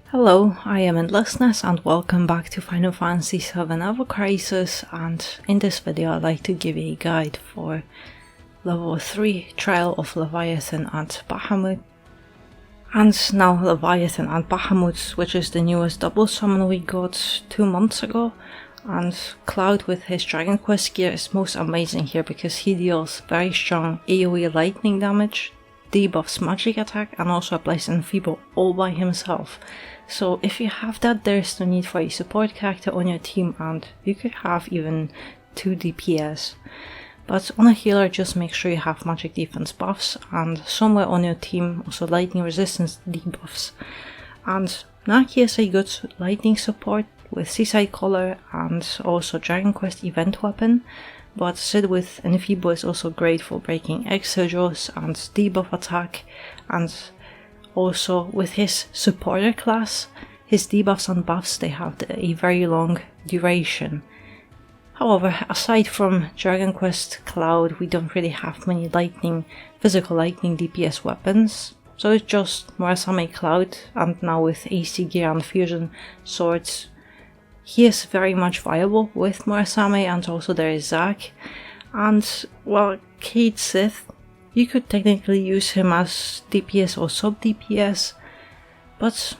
Hello, I am Endlessness and welcome back to Final Fantasy VII Ever Crisis, and in this video I'd like to give you a guide for level 3 Trial of Leviathan and Bahamut. And now Leviathan and Bahamut, which is the newest double summon we got 2 months ago, and Cloud with his Dragon Quest gear is most amazing here because he deals very strong AoE lightning damage, debuffs magic attack, and also applies Enfeeble all by himself. So if you have that, there's no need for a support character on your team, and you could have even 2 DPS. But on a healer, just make sure you have magic defense buffs, and somewhere on your team also lightning resistance debuffs. And Naki is a good lightning support with Seaside Collar and also Dragon Quest event weapon, but Sid with Enfeeble is also great for breaking X sigils and debuff attack, and also with his supporter class, his debuffs and buffs, they have a very long duration. However, aside from Dragon Quest Cloud, we don't really have many physical lightning DPS weapons, so it's just Murasame Cloud, and now with AC gear and fusion swords, he is very much viable with Murasame, and also there is Zack. And, well, Cait Sith, you could technically use him as DPS or sub-DPS, but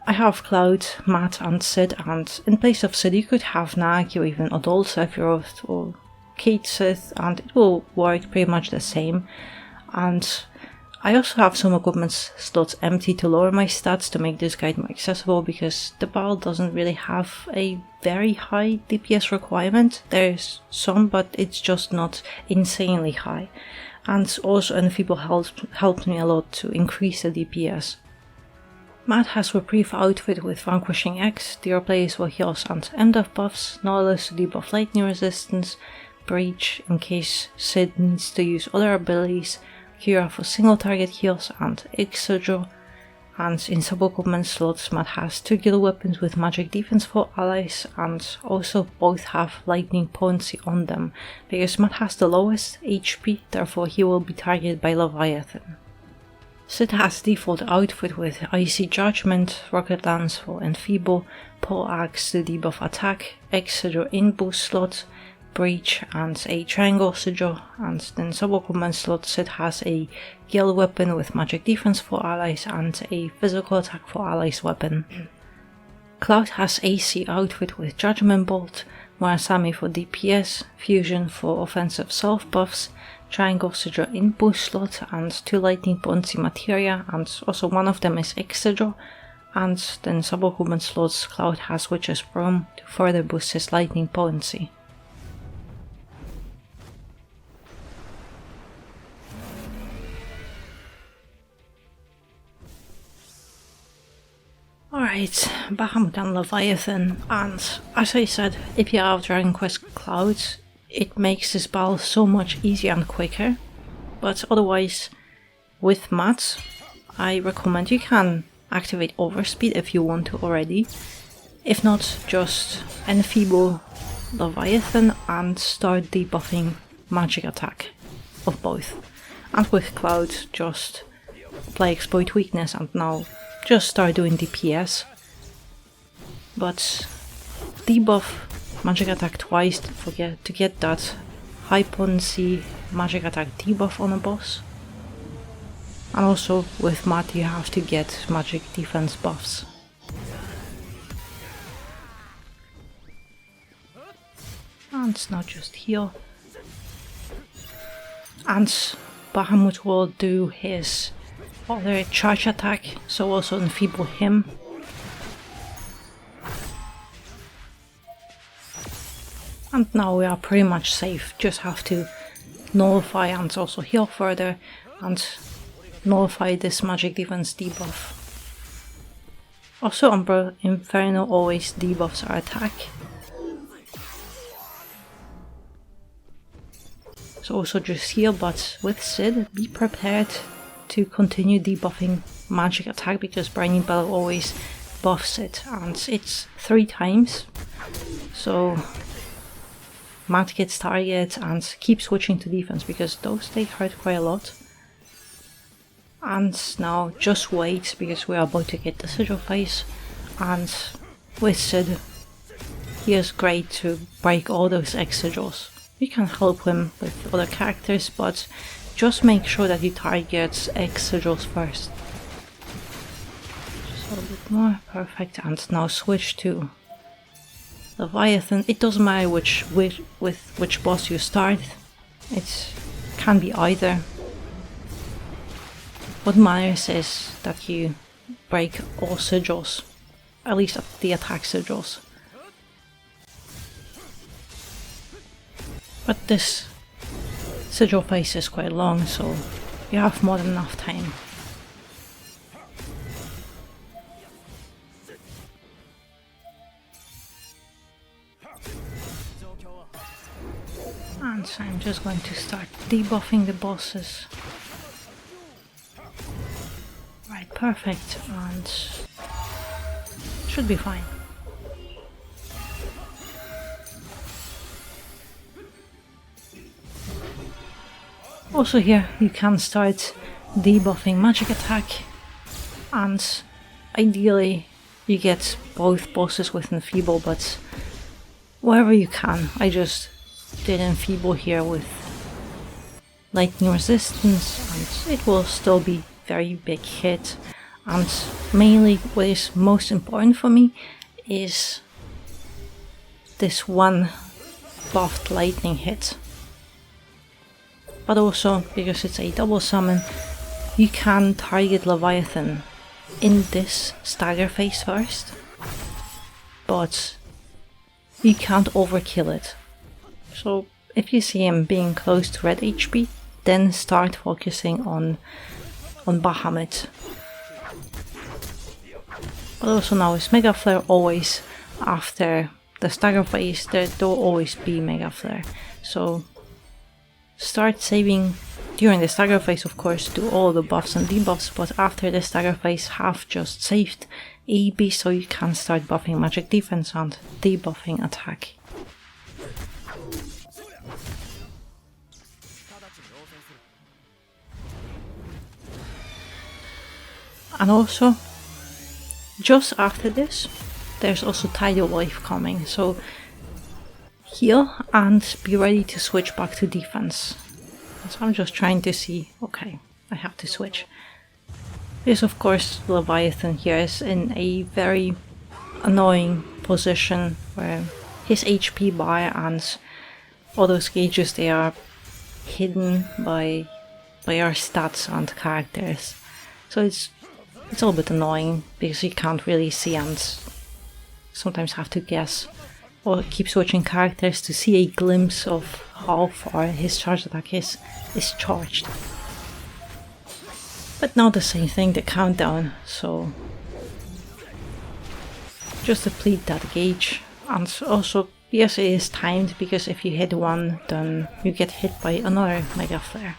I have Cloud, Matt and Sid, and in place of Sid you could have Nagi or even Adult Sephiroth or Cait Sith, and it will work pretty much the same. And I also have some equipment slots empty to lower my stats to make this guide more accessible, because the battle doesn't really have a very high DPS requirement. There's some, but it's just not insanely high. And also Enfeeble helped me a lot to increase the DPS. Matt has Reprieve outfit with Vanquishing X, Dear Place for heals and MDF buffs, Nautilus to debuff lightning resistance, Breach in case Sid needs to use other abilities, Kira for single target heals and X sigil. And in sub-equipment slots, Matt has 2 guild weapons with magic defense for allies, and also both have lightning potency on them, because Matt has the lowest HP, therefore he will be targeted by Leviathan. Sid has default outfit with Icy Judgment, Rocket Lance for Enfeeble, Pole Axe to debuff attack, X sigil in boost slot, Breach and a Triangle sigil, and then sub-equipment slot Sid has a guild weapon with magic defense for allies and a physical attack for allies weapon. Cloud has AC outfit with Judgment Bolt, Murasame for DPS, Fusion for offensive self buffs, Triangle sigil in boost slot, and 2 lightning potency materia, and also one of them is X sigil. And then sub-equipment slots Cloud has Witch's Broom to further boost his lightning potency. Alright, Bahamut and Leviathan, and as I said, if you have Dragon Quest Cloud, it makes this battle so much easier and quicker, but otherwise, with Matt, I recommend you can activate Overspeed if you want to already. If not, just Enfeeble Leviathan and start debuffing magic attack of both. And with Cloud, just apply Exploit Weakness and now just start doing DPS, but debuff magic attack twice to get that high potency magic attack debuff on a boss. And also with Matt you have to get magic defense buffs. And now just heal. And Bahamut will do his other charge attack, so also enfeeble him. And now we are pretty much safe, just have to nullify and also heal further and nullify this magic defense debuff. Also Umbra Inferno always debuffs our attack. So also just heal, but with Sid, be prepared to continue debuffing magic attack because Briny Bellow always buffs it, and it's 3 times. So Madkit's target and keep switching to defense, because those they hurt quite a lot. And now just wait, because we are about to get the Sigil phase, and with Sid, he is great to break all those X sigils. You can help him with other characters, but just make sure that you target X sigils first. Just a little bit more, perfect, and now switch to Leviathan. It doesn't matter with which boss you start, it can be either. What matters is that you break all sigils, at least the attack sigils. But this sigil phase is quite long, so you have more than enough time. And so I'm just going to start debuffing the bosses. Right, perfect, and should be fine. Also here you can start debuffing magic attack, and ideally you get both bosses with Enfeeble, but wherever you can. I just did Enfeeble here with lightning resistance, and it will still be very big hit. And mainly what is most important for me is this one buffed lightning hit. But also, because it's a double summon, you can target Leviathan in this stagger phase first, but you can't overkill it. So if you see him being close to red HP, then start focusing on Bahamut. But also now is Mega Flare always after the stagger phase, there will always be Mega Flare. So start saving during the stagger phase, of course, do all the buffs and debuffs, but after the stagger phase have just saved AB, so you can start buffing magic defense and debuffing attack. And also, just after this, there's also Tidal Wave coming, so heal and be ready to switch back to defense. So I'm just trying to see, okay, I have to switch. Because of course Leviathan here is in a very annoying position where his HP bar and all those gauges, they are hidden by our stats and characters. So it's a little bit annoying because you can't really see and sometimes have to guess or keep switching characters to see a glimpse of how far his charge attack is charged. But now the same thing, the countdown, so just deplete that gauge. And also, yes, it is timed, because if you hit one, then you get hit by another Mega Flare.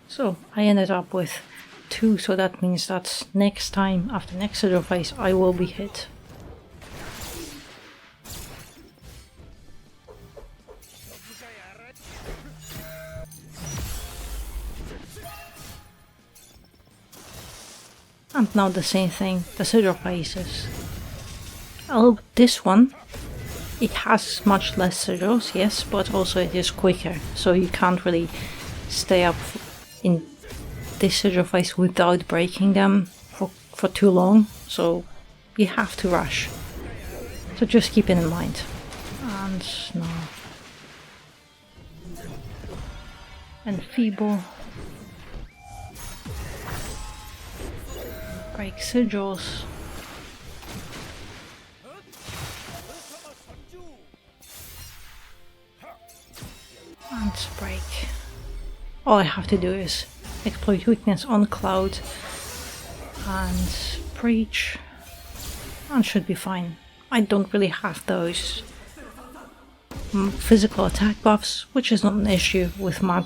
So I ended up with 2, so that means that next time, after next Sigil phase, I will be hit. And now the same thing, the Sigil phases. Oh, this one, it has much less sigils, yes, but also it is quicker, so you can't really stay up in this Sigil phase without breaking them for too long, so you have to rush. So just keep it in mind. And now Enfeeble. Break sigils. And break. All I have to do is exploit weakness on Cloud and Preach, and should be fine. I don't really have those physical attack buffs, which is not an issue with Mat.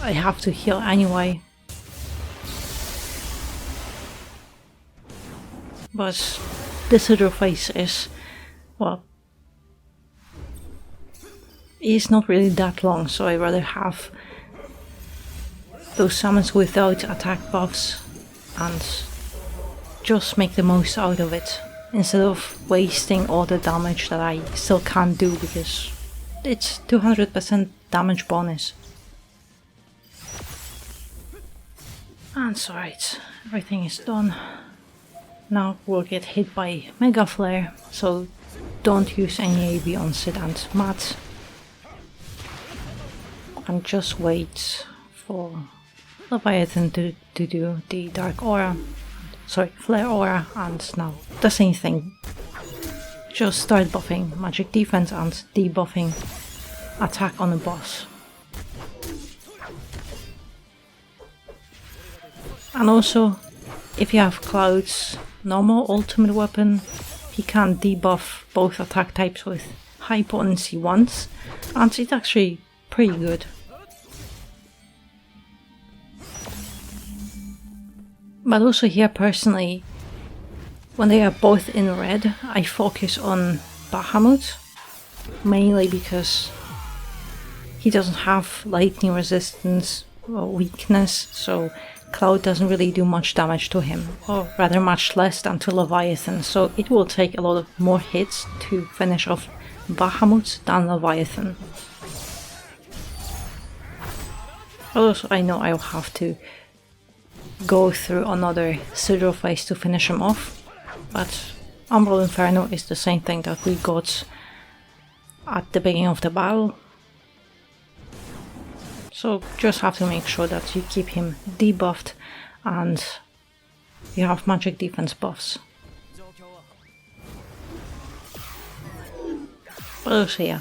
I have to heal anyway. But the Sigil phase is, well, is not really that long, so I rather have those summons without attack buffs and just make the most out of it, instead of wasting all the damage that I still can't do because it's 200% damage bonus. And so right, everything is done. Now we'll get hit by Mega Flare, so don't use any AB on Sid and Matt. And just wait for Leviathan to do the Dark Aura, sorry, Flare Aura, and now the same thing. Just start buffing magic defense and debuffing attack on the boss. And also, if you have Cloud's normal ultimate weapon, he can debuff both attack types with high potency once, and it's actually pretty good. But also here personally, when they are both in red, I focus on Bahamut, mainly because he doesn't have lightning resistance or weakness, so Cloud doesn't really do much damage to him, or rather much less than to Leviathan, so it will take a lot of more hits to finish off Bahamut than Leviathan. Also, I know I'll have to go through another Sigil phase to finish him off, but Umbral Inferno is the same thing that we got at the beginning of the battle. So just have to make sure that you keep him debuffed and you have magic defense buffs. But also yeah,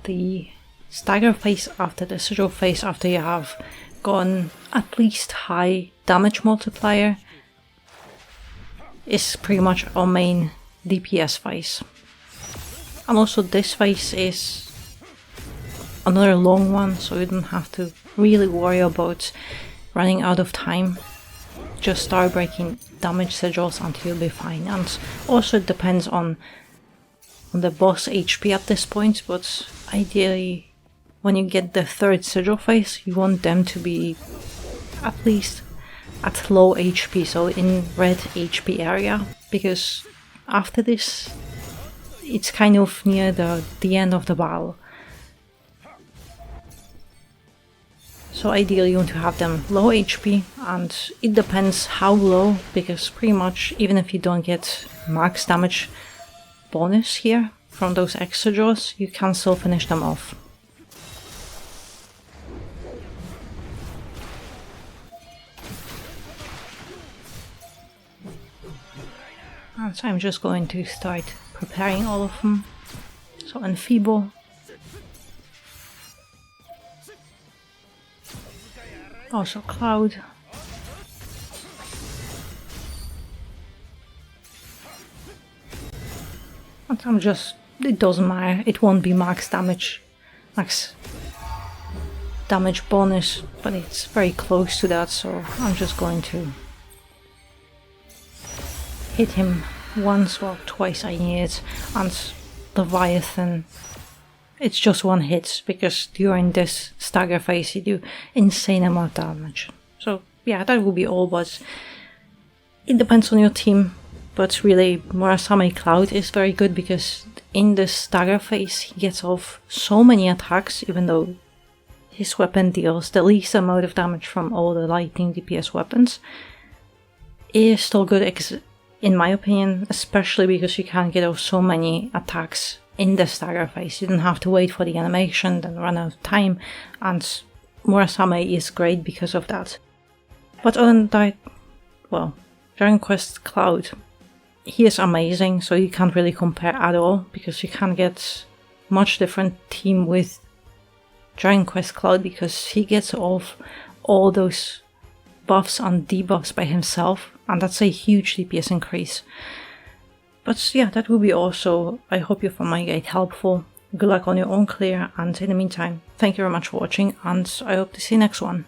the stagger phase after the Sigil phase, after you have gone at least high damage multiplier, is pretty much our main DPS phase. And also this phase is another long one, so you don't have to really worry about running out of time. Just start breaking damage sigils and you'll be fine. And also it depends on the boss HP at this point, but ideally when you get the third sigil phase, you want them to be at least at low HP, so in red HP area, because after this it's kind of near the end of the battle. So ideally you want to have them low HP, and it depends how low, because pretty much even if you don't get max damage bonus here from those extra draws, you can still finish them off. And so I'm just going to start preparing all of them. So Enfeeble. Also Cloud. And I'm just, it doesn't matter, it won't be max damage bonus, but it's very close to that, so I'm just going to hit him once or twice I need it. And Leviathan, it's just one hit, because during this stagger phase you do insane amount of damage. So yeah, that will be all, but it depends on your team. But really, Murasame Cloud is very good, because in this stagger phase he gets off so many attacks, even though his weapon deals the least amount of damage from all the lightning DPS weapons. It is still good, in my opinion, especially because you can get off so many attacks in the stagger phase. You don't have to wait for the animation, then run out of time, and Murasame is great because of that. But other than that, well, Dragon Quest Cloud, he is amazing, so you can't really compare at all, because you can't get much different team with Dragon Quest Cloud, because he gets off all those buffs and debuffs by himself, and that's a huge DPS increase. But yeah, that will be all, so I hope you found my guide helpful. Good luck on your own clear, and in the meantime, thank you very much for watching, and I hope to see you next one.